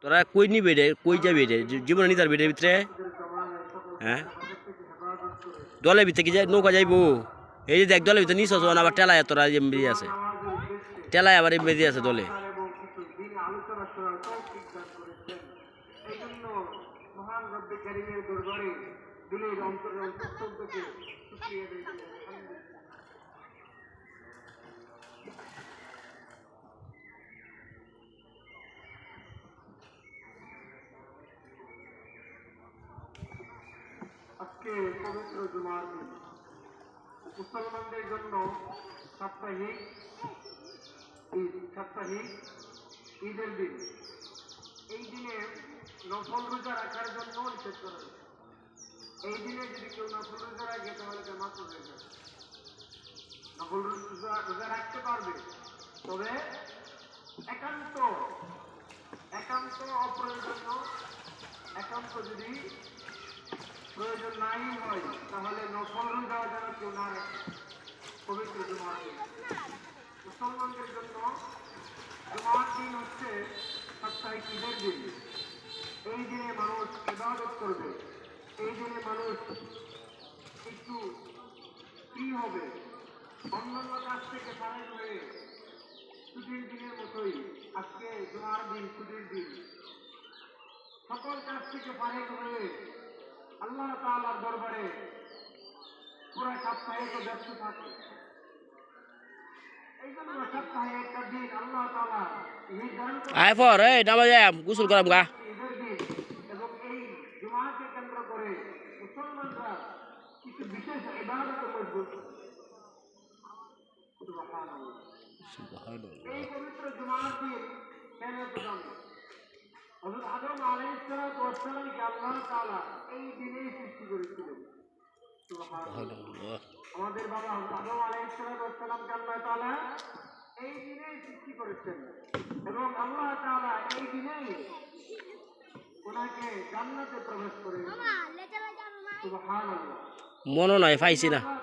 তোরা কই নিবে রে, কই যাবি রে, জীবনে নিতার বেডের ভিতরে? হ্যাঁ, দলের ভিতরে কি নৌকা যাইবো? এই যে দেখ, দলের ভিতরে নিচ আবার টেলায় তোরা এমবি আছে, টেলায় আবার এমবি আছে দলে। আজকে পবিত্র জুমার দিন মুসলমানদের জন্য সাপ্তাহিক ঈদের দিন। এই দিনে নফল রোজা রাখার জন্য নিষেধ করা হয়েছে। এই দিনে যদি কেউ নফল রোজা রাখে তাহলে তার মাত্র হয়ে যাবে। নফল রোজা রাখতে পারবে, তবে একান্ত অপ্রয়োজনীয়, একান্ত যদি প্রয়োজন নাই হয় তাহলে নফল রোজা যেন কেউ না রাখে। পবিত্র জুমার দিন মুসলমানদের জন্য জুমার দিন হচ্ছে সাপ্তাহিক ঈদের দিন। এই দিনে মানুষ ইবাদত করবে, এই দিনে মানুষ একটু ফ্রি হবে, অন্যান্য কাজ থেকে ফারেক হয়ে ছুটির দিনের মতোই আজকে জুমার দিন ছুটির দিন। সকল কাজ থেকে ফারেক হয়ে আল্লাহ তাআলার দরবারে পুরা সপ্তাহে তো ব্যস্ত থাকে। এই জন্য সপ্তাহে একটা দিন আল্লাহ তাআলা নির্ধারণ আয় পর এই নামা যায় গোসল করাম গা। ঈদের দিন, এবং এই জুমাকে কেন্দ্র করে মুসলমানরা কিছু বিশেষ ইবাদতে মশগুল। এই পবিত্র জুমার দিন কেন প্রধান? হযরত আদম আলাইহিস সালাতু ওয়াস সালামকে আল্লাহ তাআলা এই দিনেই সৃষ্টি করেছিলেন। সুবহানাল্লাহ। আমাদের বাবা হযরত আদম আলাইহিস সালাতু ওয়াস সালামকে আল্লাহ তাআলা এই দিনেই সৃষ্টি করেছেন, এবং আল্লাহ তাআলা এই দিনেই ওনাকে জান্নাতে প্রবেশ করেছেন। সুবহানাল্লাহ। মনে নয় পাইছি না। আল্লাহ